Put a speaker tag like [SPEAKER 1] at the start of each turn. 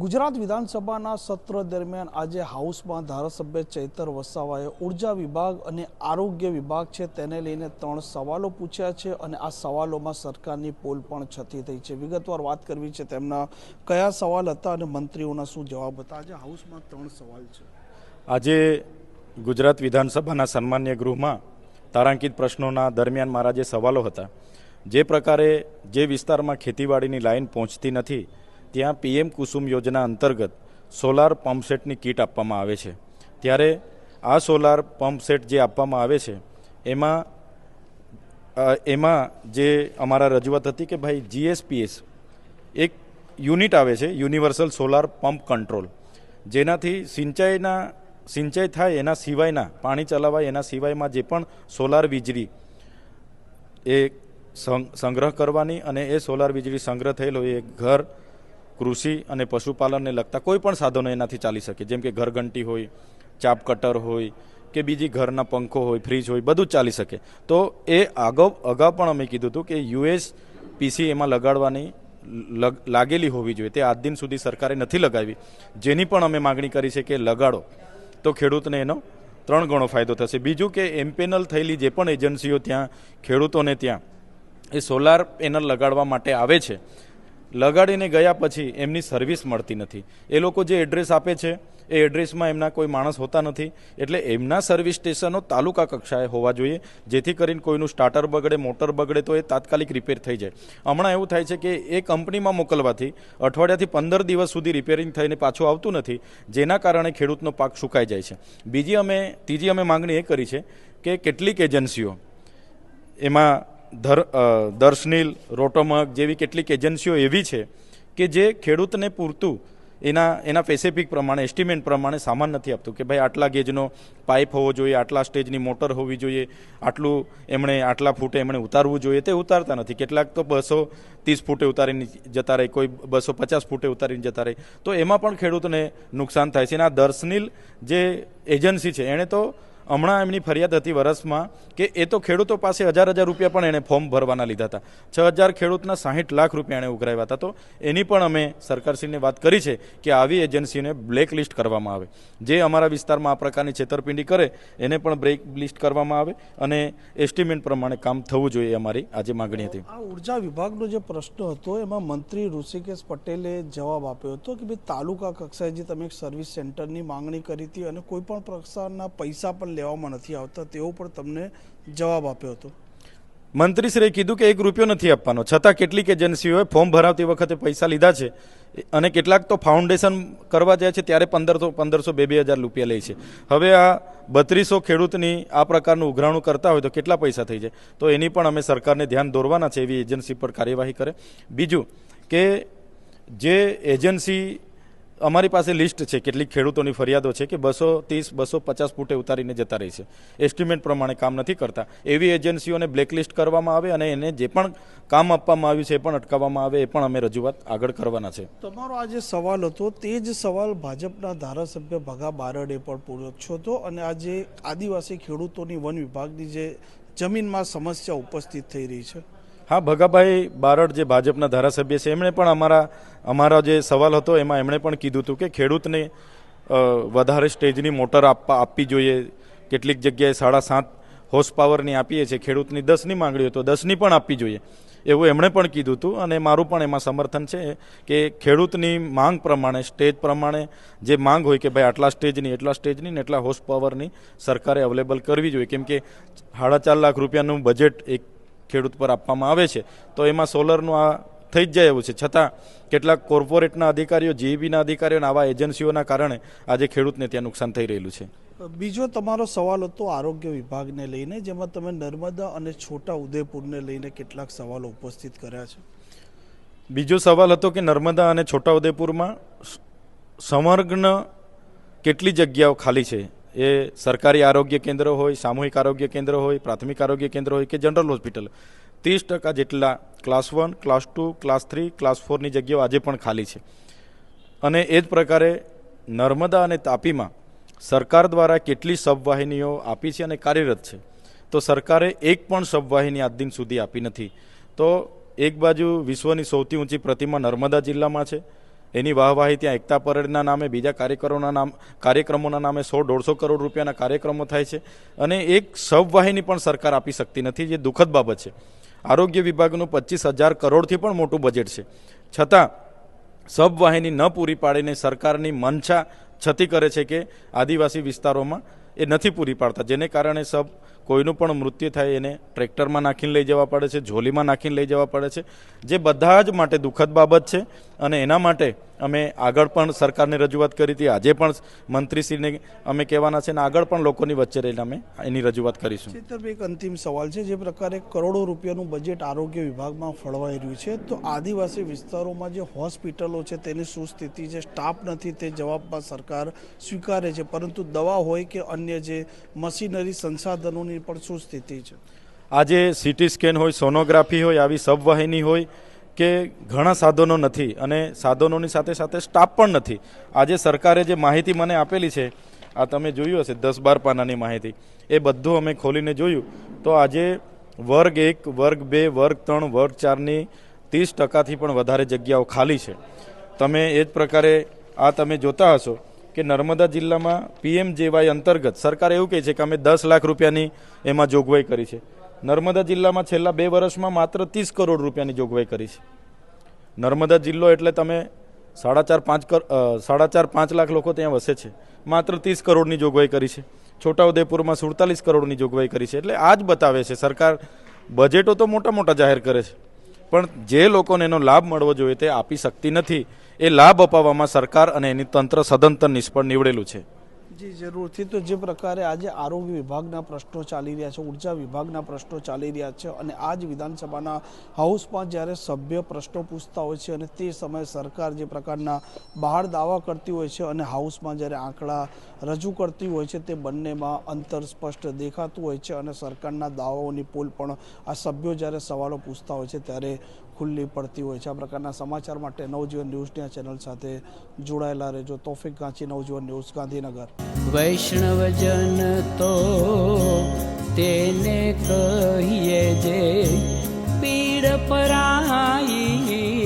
[SPEAKER 1] ગુજરાત વિધાનસભાના સત્ર દરમિયાન આજે હાઉસમાં ધારાસભ્ય ચૈતર વસાવાએ ઉર્જા વિભાગ અને આરોગ્ય વિભાગ છે તેને લઈને 3 સવાલો પૂછ્યા છે અને આ સવાલોમાં સરકારની પોલ પણ છતી થઈ છે। વિગતવાર વાત કરવી છે તેમના કયા સવાલ હતા અને મંત્રીઓના શું જવાબ હતા। આજે હાઉસમાં 3 સવાલ છે।
[SPEAKER 2] આજે ગુજરાત વિધાનસભાના સન્માન્ય ગૃહમાં તારાંકિત પ્રશ્નોના દરમિયાન મારા જે સવાલો હતા, જે પ્રકારે જે વિસ્તારમાં ખેતીવાડીની લાઈન પહોંચતી નથી ત્યાં પીએમ કુસુમ યોજના અંતર્ગત સોલાર પંપ સેટની કીટ આપવામાં આવે છે, ત્યારે આ સોલાર પંપ સેટ જે આપવામાં આવે છે એમાં જે અમારા રજૂઆત હતી કે ભાઈ જીએસપીએસ એક યુનિટ આવે છે, યુનિવર્સલ સોલાર પંપ કંટ્રોલ, જેનાથી સિંચાઈ થાય એના સિવાયના પાણી ચલાવાય એના સિવાયમાં જે પણ સોલાર વીજળી એ સંગ્રહ કરવાની અને એ સોલાર વીજળી સંગ્રહ થયેલો એ ઘર, કૃષિ અને પશુપાલનને લગતા કોઈ પણ સાધનો એનાથી ચાલી શકે, જેમ કે ઘરઘંટી હોય, ચાપ કટર હોય કે બીજી ઘરના પંખો હોય, ફ્રીજ હોય, બધું જ ચાલી શકે। તો એ અગાઉ પણ અમે કીધું હતું કે યુએસપીસી એમાં લગાડવાની લાગેલી હોવી જોઈએ, તે આજ દિન સુધી સરકારે નથી લગાવી, જેની પણ અમે માગણી કરી છે કે લગાડો તો ખેડૂતને એનો 3 ગણો ફાયદો થશે। બીજું કે એમપેનલ થયેલી જે પણ એજન્સીઓ ત્યાં ખેડૂતોને ત્યાં એ સોલાર પેનલ લગાડવા માટે આવે છે, લગાડીને ગયા પછી એમની સર્વિસ મળતી નથી। એ લોકો જે એડ્રેસ આપે છે એ એડ્રેસમાં એમના કોઈ માણસ હોતા નથી, એટલે એમના સર્વિસ સ્ટેશનો તાલુકા કક્ષાએ હોવા જોઈએ, જેથી કરીને કોઈનું સ્ટાર્ટર બગડે, મોટર બગડે તો એ તાત્કાલિક રિપેર થઈ જાય। હમણાં એવું થાય છે કે એ કંપનીમાં મોકલવાથી અઠવાડિયાથી 15 દિવસ સુધી રિપેરિંગ થઈને પાછું આવતું નથી, જેના કારણે ખેડૂતનો પાક સુકાઈ જાય છે। ત્રીજી અમે માંગણી એ કરી છે કે કેટલીક એજન્સીઓ એમાં દર્શનીલ, રોટોમગ જેવી કેટલીક એજન્સીઓ એવી છે કે જે ખેડૂતને પૂરતું એના પેસિફિક પ્રમાણે, એસ્ટિમેટ પ્રમાણે સામાન નથી આપતું કે ભાઈ આટલા ગેજનો પાઇપ હોવો જોઈએ, આટલા સ્ટેજની મોટર હોવી જોઈએ, આટલા ફૂટે એમણે ઉતારવું જોઈએ, તે ઉતારતા નથી। કેટલાક તો 230 ફૂટે ઉતારીને જતા રહે, કોઈ 250 ફૂટે ઉતારીને જતા રહે, તો એમાં પણ ખેડૂતને નુકસાન થાય છે। અને આ દર્શનીલ જે એજન્સી છે એણે તો હમણાં એમની ફરિયાદ હતી વર્ષમાં કે એ તો ખેડૂતો પાસે હજાર રૂપિયા પણ એણે ફોર્મ ભરવાના લીધા હતા, 6,000 ખેડૂતના 60 લાખ રૂપિયા એણે ઉઘરાવ્યા હતા। તો એની પણ અમે સરકારશ્રીને વાત કરી છે કે આવી એજન્સીને બ્લેક લિસ્ટ કરવામાં આવે, જે અમારા વિસ્તારમાં આ પ્રકારની છેતરપિંડી કરે એને પણ બ્લેક લિસ્ટ કરવામાં આવે અને એસ્ટિમેટ પ્રમાણે કામ થવું જોઈએ, અમારી આજે માગણી હતી।
[SPEAKER 1] આ ઉર્જા વિભાગનો જે પ્રશ્ન હતો એમાં મંત્રી ઋષિકેશ પટેલે જવાબ આપ્યો હતો કે ભાઈ તાલુકા કક્ષાએ જે તમે એક સર્વિસ સેન્ટરની માંગણી કરી હતી અને કોઈ પણ પ્રકારના પૈસા પણ લેવામાં નથી આવતા, તેવો પણ તમને જવાબ આપ્યો હતો।
[SPEAKER 2] મંત્રીશ્રીએ કીધું કે 1 રૂપિયો નથી આપવાનો, છતાં કેટલીક એજન્સીઓએ ફોર્મ ભરાવતી વખતે પૈસા લીધા છે અને કેટલાક તો ફાઉન્ડેશન કરવા જાય છે ત્યારે 1500 2,000 રૂપિયા લે છે। હવે આ 3200 ખેડૂતની આ પ્રકારનું ઉઘરાણું કરતા હોય તો કેટલા પૈસા થઈ જાય? તો એની પણ અમે સરકારને ધ્યાન દોરવાના છે, એવી એજન્સી પર કાર્યવાહી કરે। બીજું કે જે એજન્સી અમારી પાસે લિસ્ટ છે, કેટલીક ખેડૂતોની ફરિયાદો છે કે 230 250 ફૂટે ઉતારીને જતા રહે છે, એસ્ટિમેટ પ્રમાણે કામ નથી કરતા, એવી એજન્સીઓને બ્લેકલિસ્ટ કરવામાં આવે અને એને જે પણ કામ આપવામાં આવ્યું છે એ પણ અટકાવવામાં આવે, એ પણ અમે રજૂઆત આગળ કરવાના છે।
[SPEAKER 1] તમારો આ જે સવાલ હતો તે જ સવાલ ભાજપના ધારાસભ્ય ભગા બારડે પણ પૂછ્યો હતો અને આજે આદિવાસી ખેડૂતોની વન વિભાગની જે જમીનમાં સમસ્યા ઉપસ્થિત થઈ રહી છે।
[SPEAKER 2] હા, ભગાભાઈ બારડ જે ભાજપના ધારાસભ્ય છે એમણે પણ અમારા જે સવાલ હતો એમાં એમણે પણ કીધું હતું કે ખેડૂતને વધારે સ્ટેજની મોટર આપવી જોઈએ, કેટલીક જગ્યાએ 7.5 હોર્સ પાવરની આપીએ છીએ, ખેડૂતની 10ની માંગણી હોય તો 10ની પણ આપવી જોઈએ, એવું એમણે પણ કીધું હતું। અને મારું પણ એમાં સમર્થન છે કે ખેડૂતની માંગ પ્રમાણે, સ્ટેજ પ્રમાણે જે માંગ હોય કે ભાઈ આટલા સ્ટેજની, એટલા સ્ટેજની ને એટલા હોર્સ પાવરની સરકારે અવેલેબલ કરવી જોઈએ, કેમ કે 4.5 લાખ રૂપિયાનું બજેટ એક ખેડૂત પર આપવામાં આવે છે, તો એમાં સોલરનું આ થઈ જ જાય એવું છે, છતાં કેટલાક કોર્પોરેટના અધિકારીઓ, જીઈબીના અધિકારીઓ આવા એજન્સીઓના કારણે આજે ખેડૂતને ત્યાં નુકસાન થઈ રહેલું છે।
[SPEAKER 1] બીજો તમારો સવાલ હતો આરોગ્ય વિભાગને લઈને, જેમાં તમે નર્મદા અને છોટા ઉદેપુરને લઈને કેટલાક સવાલો ઉપસ્થિત કર્યા છે।
[SPEAKER 2] બીજો સવાલ હતો કે નર્મદા અને છોટા ઉદેપુરમાં સમગ્ર કેટલી જગ્યાઓ ખાલી છે, એ સરકારી આરોગ્ય કેન્દ્ર હોય, સામૂહિક આરોગ્ય કેન્દ્ર હોય, પ્રાથમિક આરોગ્ય કેન્દ્ર હોય કે જનરલ હોસ્પિટલ, 30% જેટલા ક્લાસ 1, ક્લાસ 2, ક્લાસ 3, ક્લાસ 4ની જગ્યાઓ આજે પણ ખાલી છે। અને એ જ પ્રકારે નર્મદા અને તાપીમાં સરકાર દ્વારા કેટલી સબવાહિનીઓ આપી છે અને કાર્યરત છે, તો સરકારે એક પણ સબવાહિની આજ દિન સુધી આપી નથી। તો એક બાજુ વિશ્વની સૌથી ઊંચી પ્રતિમા નર્મદા જિલ્લામાં છે એની વાહવાહી ત્યાં એકતા પરેડના નામે બીજા કાર્યક્રમોના નામે 100-150 કરોડ રૂપિયાના કાર્યક્રમો થાય છે અને એક સબવાહિની પણ સરકાર આપી શકતી નથી, જે દુઃખદ બાબત છે. આરોગ્ય વિભાગનું 25,000 કરોડથી પણ મોટું બજેટ છે, છતાં સબવાહિની ન પૂરી પાડીને સરકારની મનછા છતી કરે છે કે આદિવાસી વિસ્તારોમાં એ નથી પૂરી પાડતા, જેને કારણે કોઈનું પણ મૃત્યુ થાય એને ટ્રેક્ટરમાં નાખીને લઈ જવા પડે છે, ઝોલીમાં નાખીને લઈ જવા પડે છે, જે બધા જ માટે દુઃખદ બાબત છે. અને એના માટે અમે આગળ પણ સરકારને રજૂઆત કરી હતી, આજે પણ મંત્રીશ્રીને અમે કહેવાના છે અને આગળ પણ લોકોની વચ્ચે રહીને અમે એની રજૂઆત કરીશું.
[SPEAKER 1] ચેતરભાઈ, એક અંતિમ સવાલ છે. જે પ્રકારે કરોડો રૂપિયાનું બજેટ આરોગ્ય વિભાગમાં ફળવાઈ રહ્યું છે, તો આદિવાસી વિસ્તારોમાં જે હોસ્પિટલો છે તેની શું સ્થિતિ છે? સ્ટાફ નથી તે જવાબમાં સરકાર સ્વીકારે છે, પરંતુ દવા હોય કે અન્ય જે મશીનરી સંસાધનોની પણ શું સ્થિતિ છે?
[SPEAKER 2] આજે સીટી સ્કેન હોય, સોનોગ્રાફી હોય, આવી સબવાહિની હોય કે ઘણા સાધનો નથી અને સાધનોની સાથે સાથે સ્ટાફ પણ નથી. આજે સરકારે જે માહિતી મને આપેલી છે, આ તમે જોયું હશે 10-12 પાનાની માહિતી, એ બધું અમે ખોલીને જોયું તો આજે વર્ગ 1, વર્ગ 2, વર્ગ 3, વર્ગ 4ની 30%થી પણ વધારે જગ્યાઓ ખાલી છે. તમે એ જ પ્રકારે આ તમે જોતા હશો કે નર્મદા જિલ્લામાં PMJY અંતર્ગત સરકાર એવું કહે છે કે અમે 10 લાખ રૂપિયાની એમાં જોગવાઈ કરી છે. નર્મદા જિલ્લામાં છેલ્લા 2 વર્ષમાં માત્ર 30 કરોડ રૂપિયાની જોગવાઈ કરી છે. નર્મદા જિલ્લો એટલે તમે 4.5 લાખ લોકો ત્યાં વસે છે, માત્ર 30 કરોડની જોગવાઈ કરી છે. છોટાઉદેપુરમાં 47 કરોડની જોગવાઈ કરી છે. એટલે આ જ બતાવે છે સરકાર બજેટો તો મોટા મોટા જાહેર કરે છે, પણ જે લોકોને એનો લાભ મળવો જોઈએ તે આપી શકતી નથી. એ લાભ અપાવવામાં સરકાર અને એની તંત્ર સદંતર નિષ્ફળ નીવડેલું છે.
[SPEAKER 1] જી જરૂરથી. તો જે પ્રકારે આજે આરોગ્ય વિભાગના પ્રશ્નો ચાલી રહ્યા છે, ઉર્જા વિભાગના પ્રશ્નો ચાલી રહ્યા છે અને આજ વિધાનસભાના હાઉસમાં જ્યારે સભ્ય પ્રશ્નો પૂછતા હોય છે અને તે સમયે સરકાર જે પ્રકારના બહાર દાવા કરતી હોય છે અને હાઉસમાં જ્યારે આંકડા રજૂ કરતી હોય છે, તે બંનેમાં અંતર સ્પષ્ટ દેખાતું હોય છે અને સરકારના દાવાઓની પોલ પણ આ સભ્યો જ્યારે સવાલો પૂછતા હોય છે ત્યારે ખુલ્લી પડતી હોય છે. આ પ્રકારના સમાચાર માટે નવજીવન ન્યૂઝની આ ચેનલ સાથે જોડાયેલા રહેજો. તોફિક ગાંચી, નવજીવન ન્યૂઝ, ગાંધીનગર.
[SPEAKER 3] વૈષ્ણવજન તો તેને કહીએ જે પીડ પરાઈ.